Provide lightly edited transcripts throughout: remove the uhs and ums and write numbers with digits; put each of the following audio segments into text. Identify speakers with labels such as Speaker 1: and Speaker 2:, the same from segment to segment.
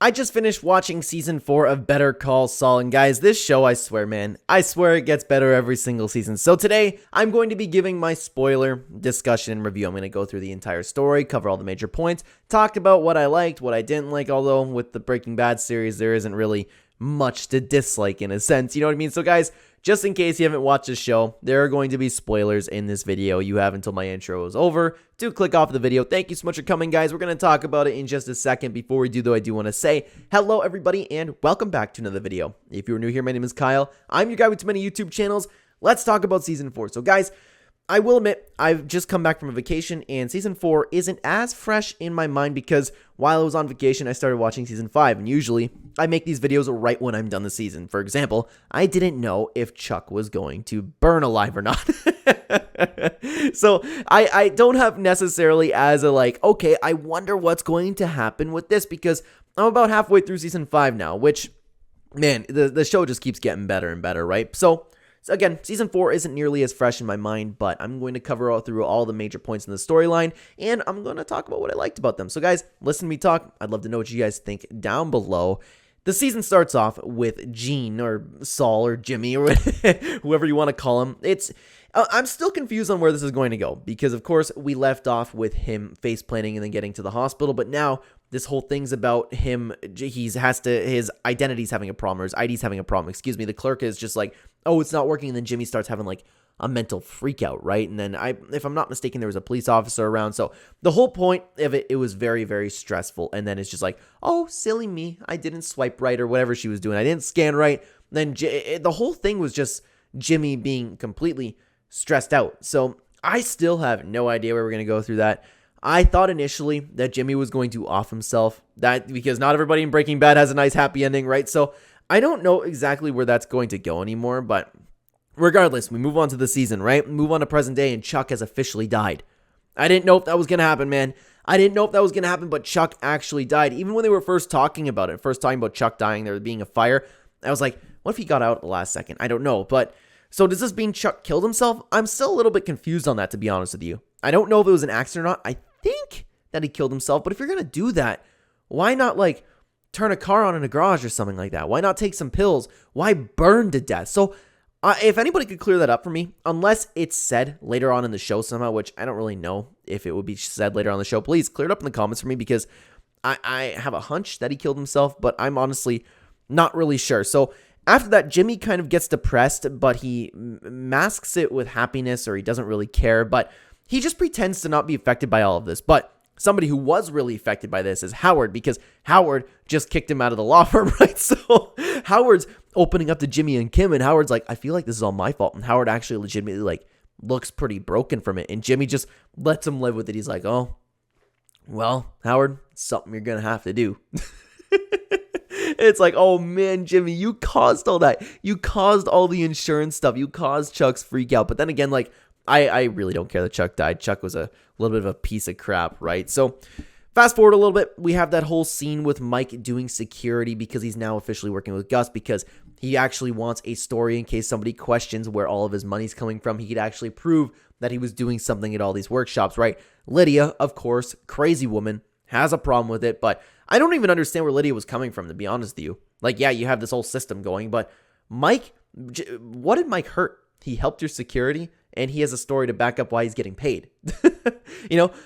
Speaker 1: I just finished watching season 4 of Better Call Saul, and guys, this show, I swear, man, I swear it gets better every single season. So today, I'm going to be giving my spoiler discussion and review. I'm going to go through the entire story, cover all the major points, talk about what I liked, what I didn't like, although with the Breaking Bad series, there isn't really much to dislike in a sense, you know what I mean? So guys, just in case you haven't watched the show, there are going to be spoilers in this video. You have until my intro is over to click off the video. Thank you so much for coming, guys. We're going to talk about it in just a second. Before we do, though, I do want to say hello, everybody, and welcome back to another video. If you're new here, my name is Kyle. I'm your guy with too many YouTube channels. Let's talk about Season 4. So, guys, I will admit, I've just come back from a vacation, and Season 4 isn't as fresh in my mind because while I was on vacation, I started watching Season 5, and usually I make these videos right when I'm done the season. For example, I didn't know if Chuck was going to burn alive or not. So I don't have necessarily as a okay, I wonder what's going to happen with this because I'm about halfway through Season 5 now, which, man, the show just keeps getting better and better, right? So again, Season 4 isn't nearly as fresh in my mind, but I'm going to cover through all the major points in the storyline, and I'm going to talk about what I liked about them. So guys, listen to me talk. I'd love to know what you guys think down below. The season starts off with Gene, or Saul, or Jimmy, or whoever you want to call him. I'm still confused on where this is going to go, because of course we left off with him face planting and then getting to the hospital, but now this whole thing's about him, his identity's having a problem, or his ID's having a problem, excuse me. The clerk is just like, oh, it's not working, and then Jimmy starts having like a mental freak out, right? And then if I'm not mistaken, there was a police officer around, so the whole point of it was very, very stressful, and then it's just like, oh, silly me, I didn't swipe right, or whatever she was doing, I didn't scan right, then the whole thing was just Jimmy being completely stressed out. So I still have no idea where we're going to go through that. I thought initially that Jimmy was going to off himself, because not everybody in Breaking Bad has a nice happy ending, right? So I don't know exactly where that's going to go anymore, but regardless, we move on to the season, right? Move on to present day, and Chuck has officially died. I didn't know if that was going to happen, man. I didn't know if that was going to happen, but Chuck actually died. Even when they were first talking about Chuck dying, there being a fire, I was like, what if he got out at the last second? I don't know, but so does this mean Chuck killed himself? I'm still a little bit confused on that, to be honest with you. I don't know if it was an accident or not. I think that he killed himself, but if you're going to do that, why not turn a car on in a garage or something like that? Why not take some pills? Why burn to death? So if anybody could clear that up for me, unless it's said later on in the show somehow, which I don't really know if it would be said later on in the show, please clear it up in the comments for me, because I have a hunch that he killed himself, but I'm honestly not really sure. So after that, Jimmy kind of gets depressed, but he masks it with happiness, or he doesn't really care, but he just pretends to not be affected by all of this. But somebody who was really affected by this is Howard, because Howard just kicked him out of the law firm, right? So Howard's opening up to Jimmy and Kim, and Howard's like, I feel like this is all my fault. And Howard actually legitimately looks pretty broken from it, and Jimmy just lets him live with it. He's like, oh, well, Howard, it's something you're going to have to do. It's like, oh man, Jimmy, you caused all that. You caused all the insurance stuff. You caused Chuck's freak out. But then again, I really don't care that Chuck died. Chuck was a little bit of a piece of crap, right? So fast forward a little bit, we have that whole scene with Mike doing security, because he's now officially working with Gus, because he actually wants a story in case somebody questions where all of his money's coming from. He could actually prove that he was doing something at all these workshops, right? Lydia, of course, crazy woman, has a problem with it, but I don't even understand where Lydia was coming from, to be honest with you. Yeah, you have this whole system going, but Mike, what did Mike hurt? He helped your security, and he has a story to back up why he's getting paid.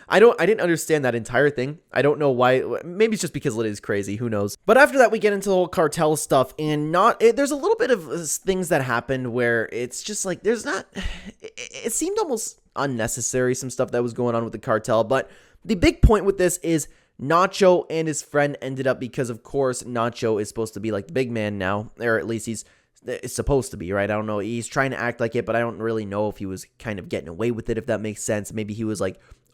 Speaker 1: I didn't understand that entire thing. I don't know why. Maybe it's just because Lydia's crazy. Who knows? But after that, we get into the whole cartel stuff, and there's a little bit of things that happened where it's just it seemed almost unnecessary, some stuff that was going on with the cartel. But the big point with this is Nacho and his friend ended up, because of course Nacho is supposed to be like the big man now, or at least he's supposed to be, right? I don't know. He's trying to act like it, but I don't really know if he was kind of getting away with it, if that makes sense. Maybe he was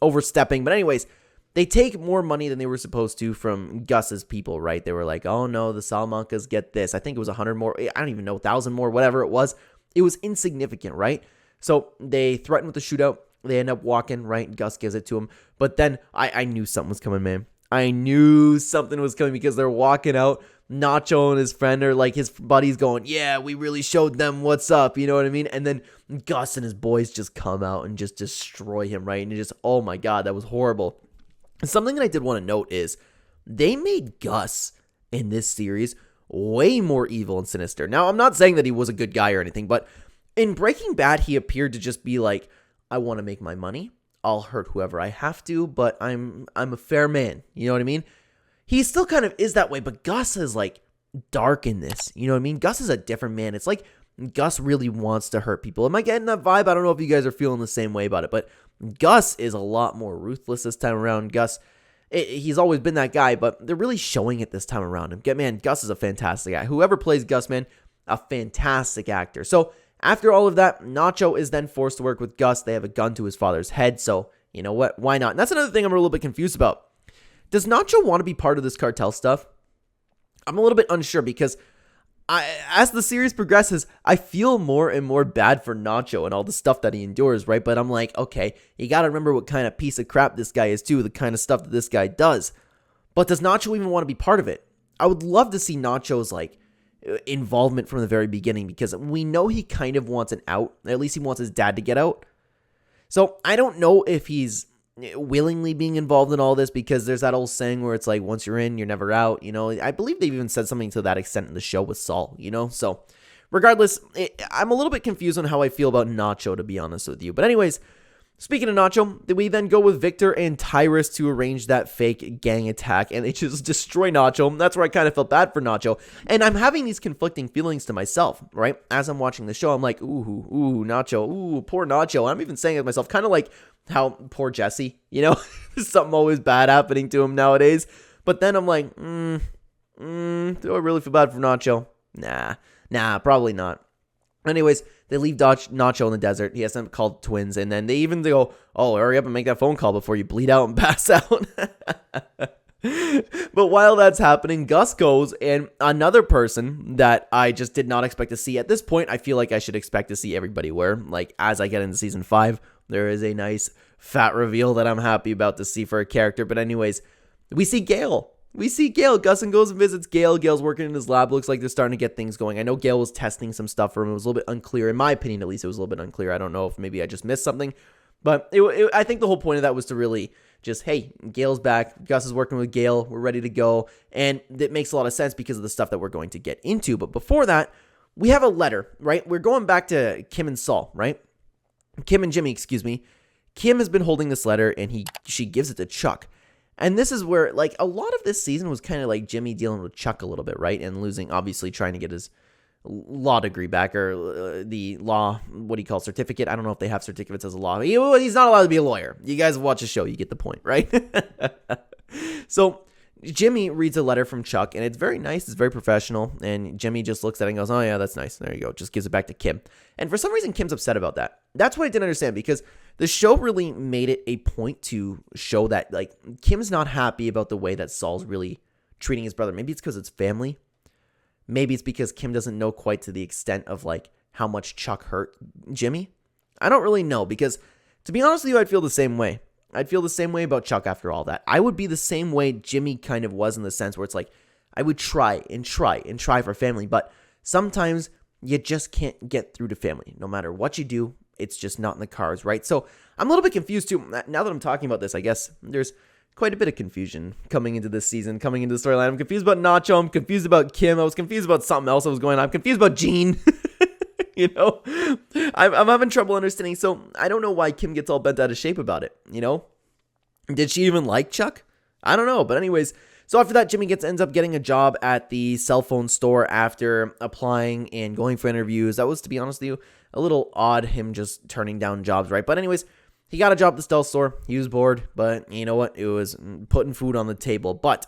Speaker 1: overstepping. But anyways, they take more money than they were supposed to from Gus's people, right? They were like, oh no, the Salamancas get this. I think it was 100 more. I don't even know, 1,000 more, whatever it was. It was insignificant, right? So they threaten with the shootout. They end up walking, right? Gus gives it to him. But then I knew something was coming, man. I knew something was coming, because they're walking out. Nacho and his friend are his buddies going, yeah, we really showed them what's up. You know what I mean? And then Gus and his boys just come out and just destroy him, right? And oh my God, that was horrible. Something that I did want to note is they made Gus in this series way more evil and sinister. Now, I'm not saying that he was a good guy or anything, but in Breaking Bad, he appeared to just be like, I want to make my money. I'll hurt whoever I have to, but I'm a fair man. You know what I mean? He still kind of is that way, but Gus is like dark in this. You know what I mean? Gus is a different man. It's like Gus really wants to hurt people. Am I getting that vibe? I don't know if you guys are feeling the same way about it, but Gus is a lot more ruthless this time around. He's always been that guy, but they're really showing it this time around. Man, Gus is a fantastic guy. Whoever plays Gus, man, a fantastic actor. So after all of that, Nacho is then forced to work with Gus. They have a gun to his father's head, so you know what? Why not? And that's another thing I'm a little bit confused about. Does Nacho want to be part of this cartel stuff? I'm a little bit unsure because as the series progresses, I feel more and more bad for Nacho and all the stuff that he endures, right? But I'm like, okay, you got to remember what kind of piece of crap this guy is too, the kind of stuff that this guy does. But does Nacho even want to be part of it? I would love to see Nacho's involvement from the very beginning, because we know he kind of wants an out. At least he wants his dad to get out. So I don't know if he's willingly being involved in all this, because there's that old saying where it's like, once you're in, you're never out. You know, I believe they've even said something to that extent in the show with Saul, you know? So regardless, I'm a little bit confused on how I feel about Nacho, to be honest with you. But anyways, speaking of Nacho, we then go with Victor and Tyrus to arrange that fake gang attack, and they just destroy Nacho. That's where I kind of felt bad for Nacho. And I'm having these conflicting feelings to myself, right? As I'm watching the show, I'm like, ooh, Nacho, ooh, poor Nacho. I'm even saying it to myself, kind of like how poor Jesse, you know, something always bad happening to him nowadays. But then I'm like, do I really feel bad for Nacho? Nah, probably not. Anyways, they leave Nacho in the desert. He has them called twins, and then they even go, oh, hurry up and make that phone call before you bleed out and pass out. But while that's happening, Gus goes, and another person that I just did not expect to see. At this point, I feel like I should expect to see everybody where, as I get into season 5, there is a nice fat reveal that I'm happy about to see for a character. But anyways, we see Gale. Gus and goes and visits Gale. Gale's working in his lab. Looks like they're starting to get things going. I know Gale was testing some stuff for him. It was a little bit unclear. In my opinion, at least, it was a little bit unclear. I don't know if maybe I just missed something. But I think the whole point of that was to really just, hey, Gale's back. Gus is working with Gale. We're ready to go. And it makes a lot of sense because of the stuff that we're going to get into. But before that, we have a letter, right? We're going back to Kim and Saul, right? Kim and Jimmy, excuse me. Kim has been holding this letter, and she gives it to Chuck. And this is where, a lot of this season was kind of like Jimmy dealing with Chuck a little bit, right? And losing, obviously, trying to get his law degree back, or the law, what do you call, certificate? I don't know if they have certificates as a law. He's not allowed to be a lawyer. You guys watch the show, you get the point, right? So Jimmy reads a letter from Chuck, and it's very nice. It's very professional. And Jimmy just looks at it and goes, oh, yeah, that's nice. There you go. Just gives it back to Kim. And for some reason, Kim's upset about that. That's what I didn't understand, because the show really made it a point to show that, Kim's not happy about the way that Saul's really treating his brother. Maybe it's because it's family. Maybe it's because Kim doesn't know quite to the extent of, how much Chuck hurt Jimmy. I don't really know, because, to be honest with you, I'd feel the same way. I'd feel the same way about Chuck after all that. I would be the same way Jimmy kind of was, in the sense where it's I would try for family, but sometimes you just can't get through to family. No matter what you do, it's just not in the cards, right? So I'm a little bit confused too. Now that I'm talking about this, I guess there's quite a bit of confusion coming into this season, coming into the storyline. I'm confused about Nacho. I'm confused about Kim. I was confused about something else that was going on. I'm confused about Gene. You know, I'm having trouble understanding. So I don't know why Kim gets all bent out of shape about it. You know, did she even like Chuck? I don't know. But anyways, so after that, Jimmy ends up getting a job at the cell phone store after applying and going for interviews. That was, to be honest with you, a little odd, him just turning down jobs, right? But anyways, he got a job at the stealth store. He was bored, but you know what? It was putting food on the table. But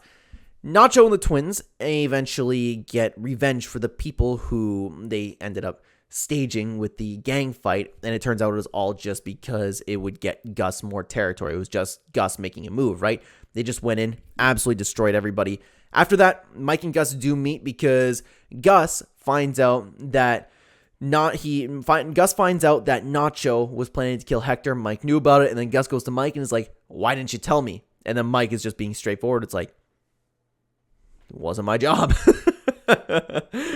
Speaker 1: Nacho and the twins eventually get revenge for the people who they ended up staging with the gang fight, and it turns out it was all just because it would get Gus more territory. It was just Gus making a move, right? They just went in, absolutely destroyed everybody. After that, Mike and Gus do meet because Gus finds out that Gus finds out that Nacho was planning to kill Hector. Mike knew about it, and then Gus goes to Mike and is like, why didn't you tell me? And then Mike is just being straightforward. It's like, it wasn't my job.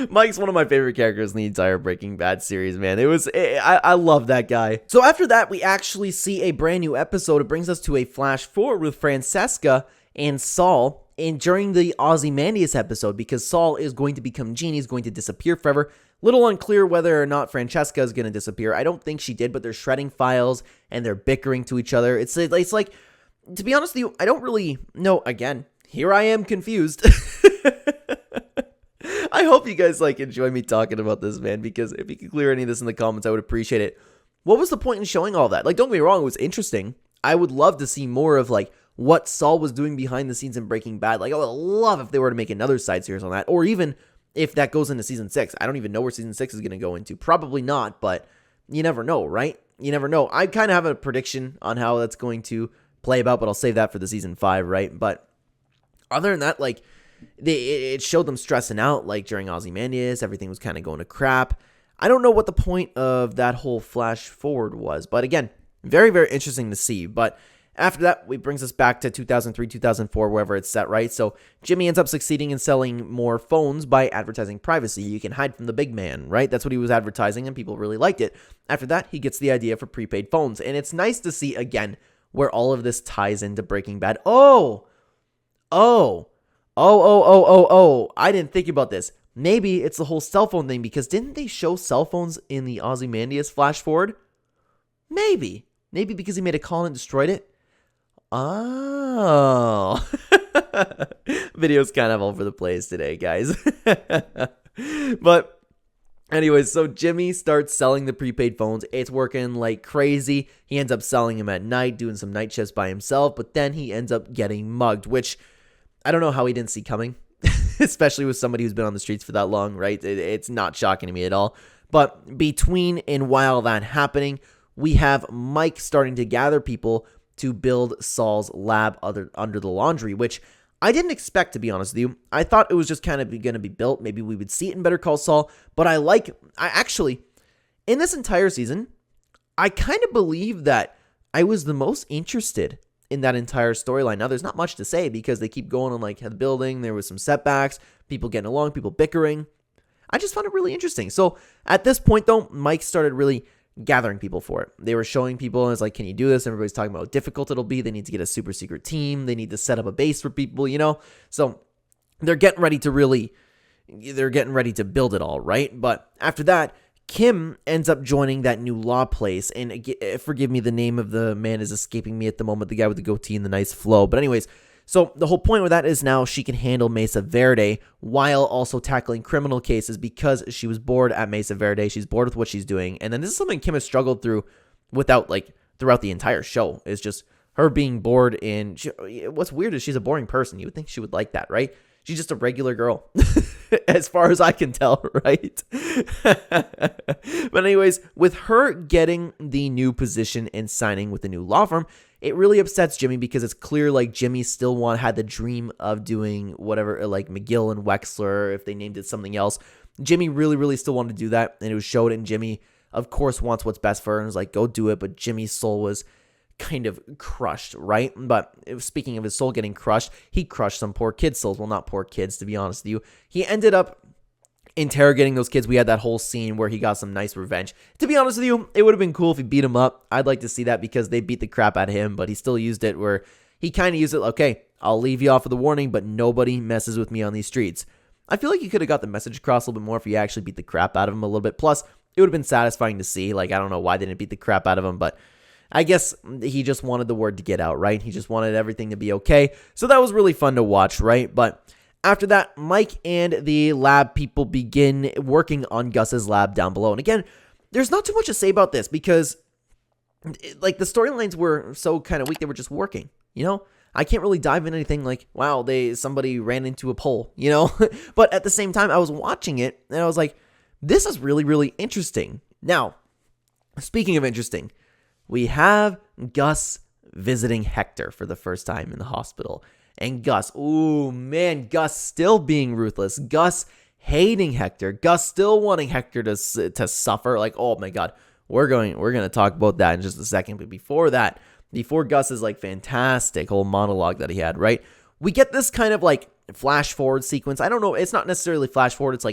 Speaker 1: Mike's one of my favorite characters in the entire Breaking Bad series, man. I love that guy. So after that, we actually see a brand new episode. It brings us to a flash forward with Francesca and Saul during the Ozymandias episode, because Saul is going to become Gene, he's going to disappear forever. Little unclear whether or not Francesca is going to disappear. I don't think she did, but they're shredding files and they're bickering to each other. It's like, to be honest with you, I don't really know. Again, here I am confused. I hope you guys enjoy me talking about this, man, because if you could clear any of this in the comments, I would appreciate it. What was the point in showing all that? Don't get me wrong, it was interesting. I would love to see more of what Saul was doing behind the scenes in Breaking Bad. I would love if they were to make another side series on that, or even if that goes into season 6. I don't even know where season 6 is going to go into. Probably not, but you never know, right? You never know. I kind of have a prediction on how that's going to play about, but I'll save that for the season 5, right? But other than that, it showed them stressing out, during Ozymandias, everything was kind of going to crap. I don't know what the point of that whole flash forward was, but again, very, very interesting to see. But after that, it brings us back to 2003, 2004, wherever it's set, right? So Jimmy ends up succeeding in selling more phones by advertising privacy. You can hide from the big man, right? That's what he was advertising, and people really liked it. After that, he gets the idea for prepaid phones, and it's nice to see, again, where all of this ties into Breaking Bad. I didn't think about this. Maybe it's the whole cell phone thing, because didn't they show cell phones in the Ozymandias flash forward? Maybe because he made a call and destroyed it. Oh. Video's kind of all over the place today, guys. But anyways, so Jimmy starts selling the prepaid phones. It's working like crazy. He ends up selling them at night, doing some night shifts by himself, but then he ends up getting mugged, which I don't know how he didn't see coming, especially with somebody who's been on the streets for that long, right? It's not shocking to me at all. But between and while that happening, we have Mike starting to gather people to build Saul's lab under the laundry, which I didn't expect, to be honest with you. I thought it was just kind of going to be built. Maybe we would see it in Better Call Saul, but I actually, in this entire season, I kind of believe that I was the most interested in that entire storyline. Now, there's not much to say because they keep going on the building. There was some setbacks, people getting along, people bickering. I just found it really interesting. So at this point, though, Mike started really gathering people for it. They were showing people, and it's can you do this? Everybody's talking about how difficult it'll be. They need to get a super secret team. They need to set up a base for people, So they're getting ready to build it all, right? But after that, Kim ends up joining that new law place, and forgive me, the name of the man is escaping me at the moment, the guy with the goatee and the nice flow. But anyways, so the whole point with that is now she can handle Mesa Verde while also tackling criminal cases because she was bored at Mesa Verde. She's bored with what she's doing. And then this is something Kim has struggled through throughout the entire show, is just her being bored. And what's weird is she's a boring person. You would think she would like that, right? She's just a regular girl, as far as I can tell, right? But anyways, with her getting the new position and signing with the new law firm, it really upsets Jimmy because it's clear Jimmy still had the dream of doing whatever, McGill and Wexler, if they named it something else. Jimmy really, really still wanted to do that, and it was showed, and Jimmy, of course, wants what's best for her and was go do it, but Jimmy's soul was kind of crushed, right? But speaking of his soul getting crushed, he crushed some poor kids' souls. Well, not poor kids, to be honest with you. He ended up interrogating those kids. We had that whole scene where he got some nice revenge. To be honest with you, it would have been cool if he beat him up. I'd like to see that because they beat the crap out of him, but he still used it where he kind of used it, okay, I'll leave you off with a warning, but nobody messes with me on these streets. I feel like you could have got the message across a little bit more if you actually beat the crap out of him a little bit. Plus, it would have been satisfying to see. I don't know why they didn't beat the crap out of him, but I guess he just wanted the word to get out, right? He just wanted everything to be okay. So that was really fun to watch, right? But after that, Mike and the lab people begin working on Gus's lab down below. And again, there's not too much to say about this because the storylines were so kind of weak. They were just working, I can't really dive into anything wow, somebody ran into a pole, But at the same time, I was watching it and I was like, this is really, really interesting. Now, speaking of interesting, we have Gus visiting Hector for the first time in the hospital. And Gus, ooh, man, Gus still being ruthless. Gus hating Hector. Gus still wanting Hector to suffer. Oh my God, we're going to talk about that in just a second. But before that, before Gus's fantastic whole monologue that he had, right? We get this kind of flash forward sequence. I don't know. It's not necessarily flash forward. It's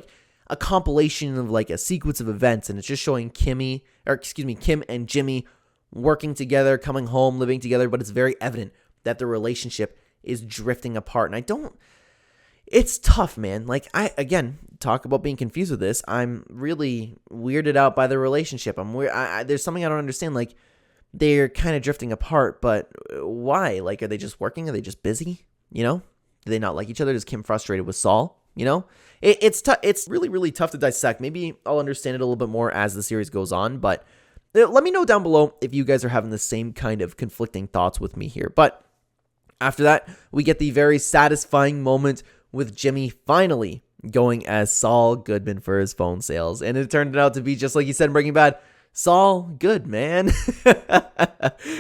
Speaker 1: a compilation of a sequence of events. And it's just showing Kim and Jimmy working together, coming home, living together. But it's very evident that their relationship is drifting apart. And it's tough, man. Like, again, talk about being confused with this. I'm really weirded out by the relationship. There's something I don't understand. Like, they're kind of drifting apart, but why? Like, are they just working? Are they just busy? Do they not like each other? Is Kim frustrated with Saul? It's really, really tough to dissect. Maybe I'll understand it a little bit more as the series goes on, but let me know down below if you guys are having the same kind of conflicting thoughts with me here. But after that, we get the very satisfying moment with Jimmy finally going as Saul Goodman for his phone sales. And it turned out to be just like he said in Breaking Bad, Saul Good, man.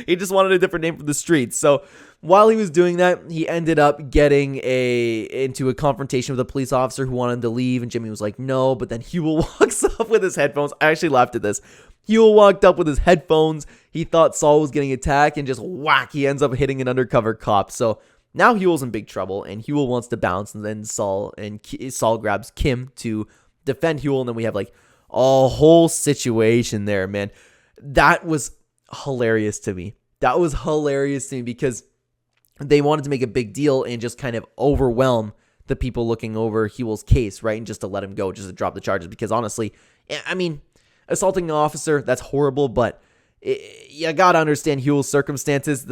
Speaker 1: He just wanted a different name for the streets. So while he was doing that, he ended up getting into a confrontation with a police officer who wanted him to leave. And Jimmy was like, no. But then Huel walks up with his headphones. I actually laughed at this. Huel walked up with his headphones. He thought Saul was getting attacked and just whack. He ends up hitting an undercover cop. So now Huel's in big trouble, and Huel wants to bounce, and then Saul grabs Kim to defend Huel, and then we have like a whole situation there, man. That was hilarious to me. Because they wanted to make a big deal and just kind of overwhelm the people looking over Huel's case, right? And just to let him go, just to drop the charges. Because honestly, I mean, assaulting an officer, that's horrible, but you gotta understand Huel's circumstances.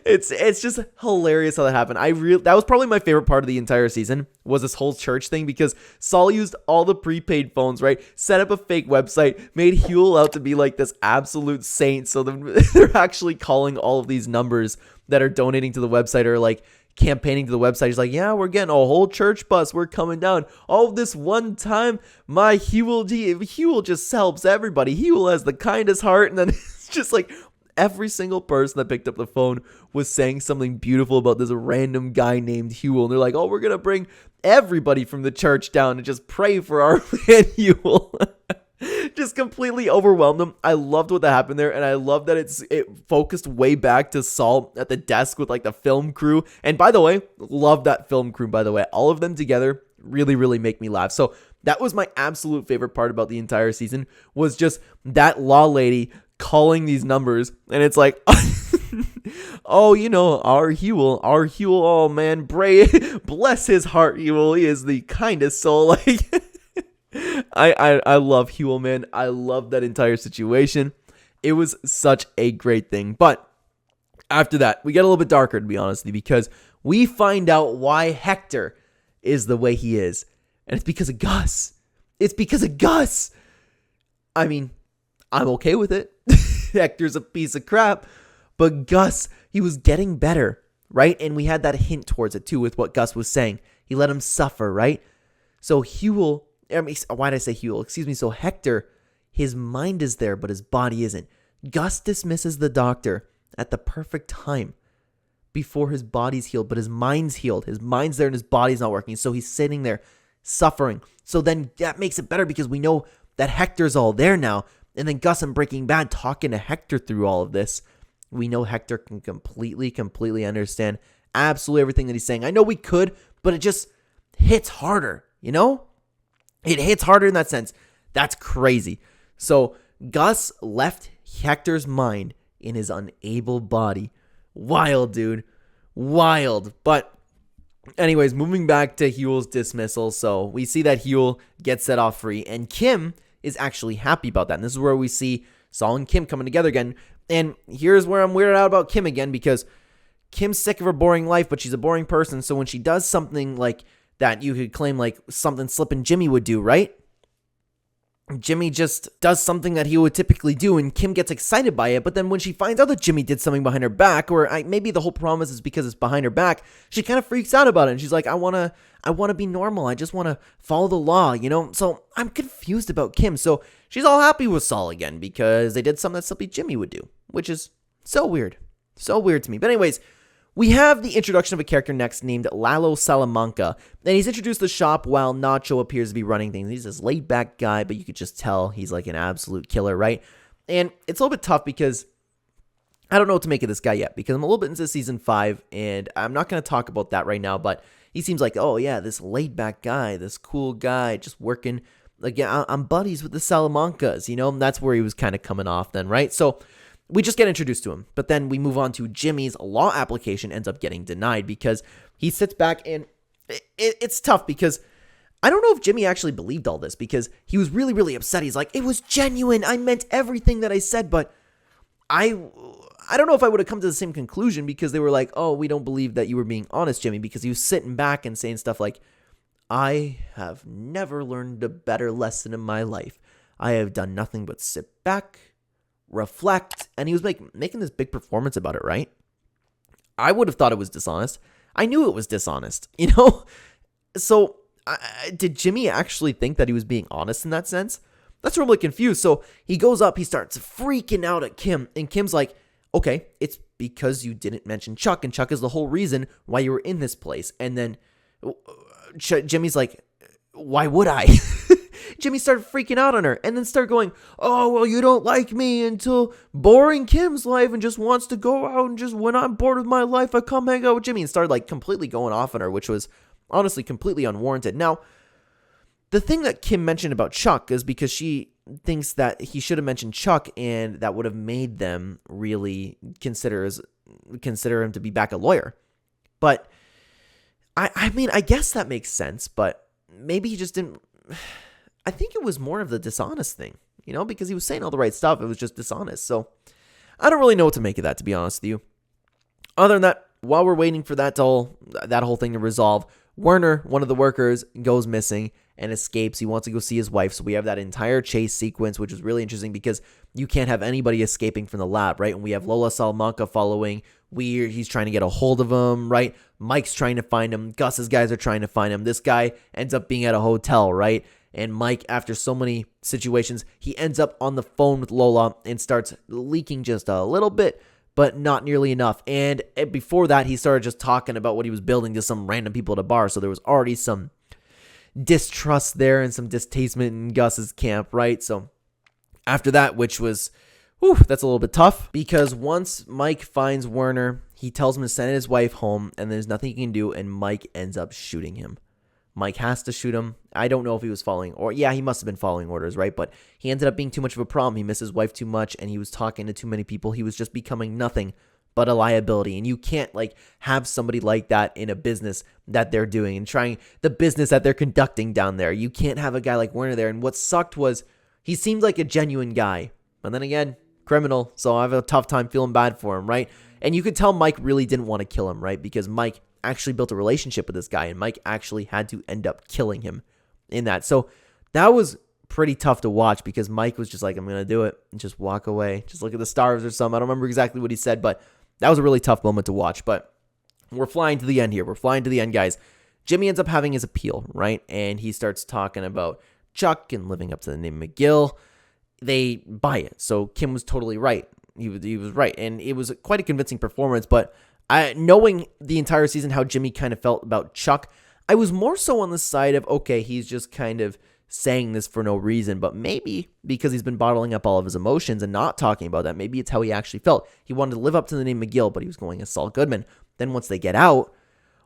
Speaker 1: It's just hilarious how that happened. That was probably my favorite part of the entire season, was this whole church thing, because Saul used all the prepaid phones, right? Set up a fake website, made Huel out to be like this absolute saint. So they're actually calling all of these numbers that are donating to the website or like campaigning to the website. He's like, yeah, we're getting a whole church bus. We're coming down. All this one time, my Huel just helps everybody. Huel has the kindest heart. And then it's just like, every single person that picked up the phone was saying something beautiful about this random guy named Huel. And they're like, oh, we're going to bring everybody from the church down and just pray for our man Huel. Just completely overwhelmed them. I loved what that happened there. And I love that it focused way back to Saul at the desk with like the film crew. And by the way, love that film crew, by the way. All of them together really, really make me laugh. So that was my absolute favorite part about the entire season, was just that law lady calling these numbers, and it's like, oh, our Huel, oh man, bless his heart, Huel, he is the kindest soul. Like, I love Huel, man. I love that entire situation. It was such a great thing. But after that, we get a little bit darker, to be honest with you, because we find out why Hector is the way he is, and it's because of Gus. I mean, I'm okay with it. Hector's a piece of crap, but Gus, he was getting better, right? And we had that hint towards it too with what Gus was saying. He let him suffer, right? So why did I say Huel? Excuse me. So Hector, his mind is there, but his body isn't. Gus dismisses the doctor at the perfect time before his body's healed, but his mind's healed. His mind's there and his body's not working. So he's sitting there suffering. So then that makes it better because we know that Hector's all there now. And then Gus and Breaking Bad talking to Hector through all of this. We know Hector can completely understand absolutely everything that he's saying. I know we could, but it just hits harder, It hits harder in that sense. That's crazy. So Gus left Hector's mind in his unable body. Wild, dude. Wild. But anyways, moving back to Huel's dismissal. So we see that Huel gets set off free, and Kim is actually happy about that. And this is where we see Saul and Kim coming together again. And here's where I'm weirded out about Kim again, because Kim's sick of her boring life, but she's a boring person. So when she does something like that, you could claim like something Slippin' Jimmy would do, right? Jimmy just does something that he would typically do, and Kim gets excited by it. But then when she finds out that Jimmy did something behind her back, or maybe the whole promise is because it's behind her back, she kind of freaks out about it. And she's like, I want to be normal. I just want to follow the law, So I'm confused about Kim. So she's all happy with Saul again because they did something that Slippy Jimmy would do, which is so weird. So weird to me. But anyways, we have the introduction of a character next named Lalo Salamanca, and he's introduced the shop while Nacho appears to be running things. He's this laid-back guy, but you could just tell he's like an absolute killer, right? And it's a little bit tough because I don't know what to make of this guy yet, because I'm a little bit into Season 5, and I'm not going to talk about that right now, but he seems like, oh yeah, this laid-back guy, this cool guy, just working, like, yeah, I'm buddies with the Salamancas, and that's where he was kind of coming off then, right? So we just get introduced to him. But then we move on to Jimmy's law application ends up getting denied because he sits back and it's tough because I don't know if Jimmy actually believed all this because he was really, really upset. He's like, it was genuine. I meant everything that I said, but I don't know if I would have come to the same conclusion because they were like, oh, we don't believe that you were being honest, Jimmy, because he was sitting back and saying stuff like, I have never learned a better lesson in my life. I have done nothing but sit back, reflect, and he was making this big performance about it, right? I would have thought it was dishonest. I knew it was dishonest, So did Jimmy actually think that he was being honest in that sense? That's where I'm really confused. So he goes up, he starts freaking out at Kim, and Kim's like, okay, it's because you didn't mention Chuck, and Chuck is the whole reason why you were in this place. And then Jimmy's like, why would I? Jimmy started freaking out on her and then started going, oh, well, you don't like me until boring Kim's life and just wants to go out and just when I'm bored with my life, I come hang out with Jimmy and started like completely going off on her, which was honestly completely unwarranted. Now, the thing that Kim mentioned about Chuck is because she thinks that he should have mentioned Chuck and that would have made them really consider him to be back a lawyer. But I mean, I guess that makes sense, but maybe he just didn't. I think it was more of the dishonest thing, because he was saying all the right stuff. It was just dishonest. So I don't really know what to make of that, to be honest with you. Other than that, while we're waiting for that whole thing to resolve, Werner, one of the workers, goes missing and escapes. He wants to go see his wife. So we have that entire chase sequence, which is really interesting because you can't have anybody escaping from the lab, right? And we have Lola Salamanca following. He's trying to get a hold of him, right? Mike's trying to find him. Gus's guys are trying to find him. This guy ends up being at a hotel, right? And Mike, after so many situations, he ends up on the phone with Lola and starts leaking just a little bit, but not nearly enough. And before that, he started just talking about what he was building to some random people at a bar. So there was already some distrust there and some distastement in Gus's camp, right? So after that, which was, that's a little bit tough because once Mike finds Werner, he tells him to send his wife home and there's nothing he can do. And Mike ends up shooting him. Mike has to shoot him. I don't know if he was he must have been following orders, right? But he ended up being too much of a problem. He missed his wife too much and he was talking to too many people. He was just becoming nothing but a liability. And you can't have somebody like that in a business that they're doing and trying the business that they're conducting down there. You can't have a guy like Werner there. And what sucked was he seemed like a genuine guy. But then again, criminal. So I have a tough time feeling bad for him, right? And you could tell Mike really didn't want to kill him, right? Because Mike actually built a relationship with this guy and Mike actually had to end up killing him in that. So that was pretty tough to watch because Mike was just like, I'm going to do it and just walk away. Just look at the stars or something. I don't remember exactly what he said, but that was a really tough moment to watch. But we're flying to the end here. We're flying to the end, guys. Jimmy ends up having his appeal, right? And he starts talking about Chuck and living up to the name McGill. They buy it. So Kim was totally right. He was right. And it was quite a convincing performance, but knowing the entire season how Jimmy kind of felt about Chuck, I was more so on the side of, okay, he's just kind of saying this for no reason, but maybe because he's been bottling up all of his emotions and not talking about that, maybe it's how he actually felt. He wanted to live up to the name McGill, but he was going as Saul Goodman. Then once they get out,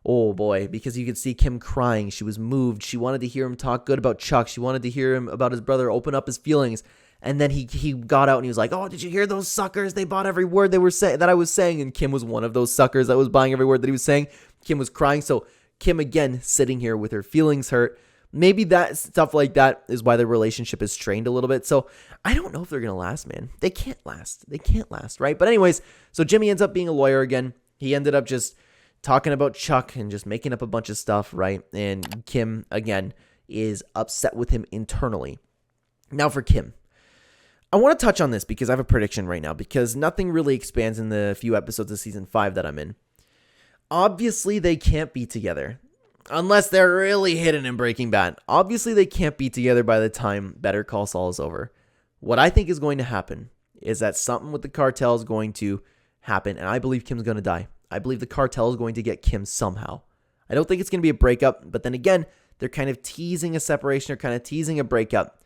Speaker 1: oh boy, because you could see Kim crying. She was moved. She wanted to hear him talk good about Chuck. She wanted to hear him about his brother, open up his feelings. And then he got out and he was like, oh, did you hear those suckers? They bought every word they were saying that I was saying. And Kim was one of those suckers that was buying every word that he was saying. Kim was crying. So Kim, again, sitting here with her feelings hurt. Maybe that stuff like that is why their relationship is strained a little bit. So I don't know if they're going to last, man. They can't last, right? But anyways, so Jimmy ends up being a lawyer again. He ended up just talking about Chuck and just making up a bunch of stuff, right? And Kim, again, is upset with him internally. Now for Kim. I want to touch on this because I have a prediction right now because nothing really expands in the few episodes of season 5 that I'm in. Obviously, they can't be together unless they're really hidden in Breaking Bad. Obviously, they can't be together by the time Better Call Saul is over. What I think is going to happen is that something with the cartel is going to happen, and I believe Kim's going to die. I believe the cartel is going to get Kim somehow. I don't think it's going to be a breakup, but then again, they're kind of teasing a separation. They're kind of teasing a breakup.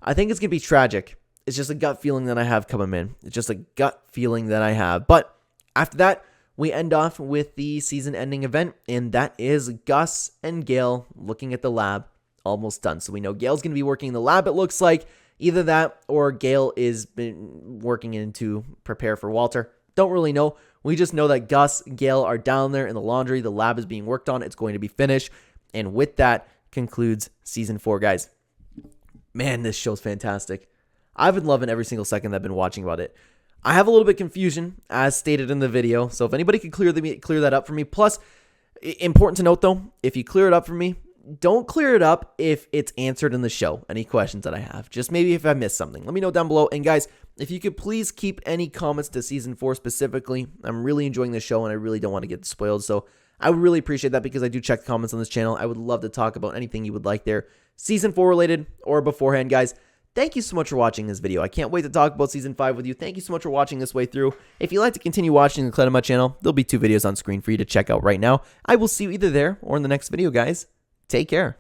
Speaker 1: I think it's going to be tragic. It's just a gut feeling that I have coming in. It's just a gut feeling that I have. But after that, we end off with the season-ending event, and that is Gus and Gale looking at the lab, almost done. So we know Gale's going to be working in the lab, it looks like, Either that or Gale is been working in to prepare for Walter. Don't really know. We just know that Gus, Gale are down there in the laundry. The lab is being worked on. It's going to be finished. And with that concludes season 4, guys. Man, this show's fantastic. I've been loving every single second that I've been watching about it. I have a little bit of confusion, as stated in the video. So if anybody could clear that up for me. Plus, important to note though, if you clear it up for me, don't clear it up if it's answered in the show. Any questions that I have, just maybe if I missed something, let me know down below. And guys, if you could please keep any comments to season 4 specifically. I'm really enjoying this show and I really don't want to get spoiled. So I would really appreciate that because I do check the comments on this channel. I would love to talk about anything you would like there, season 4 related or beforehand, guys. Thank you so much for watching this video. I can't wait to talk about season 5 with you. Thank you so much for watching this way through. If you'd like to continue watching the Clenema channel, there'll be 2 videos on screen for you to check out right now. I will see you either there or in the next video, guys. Take care.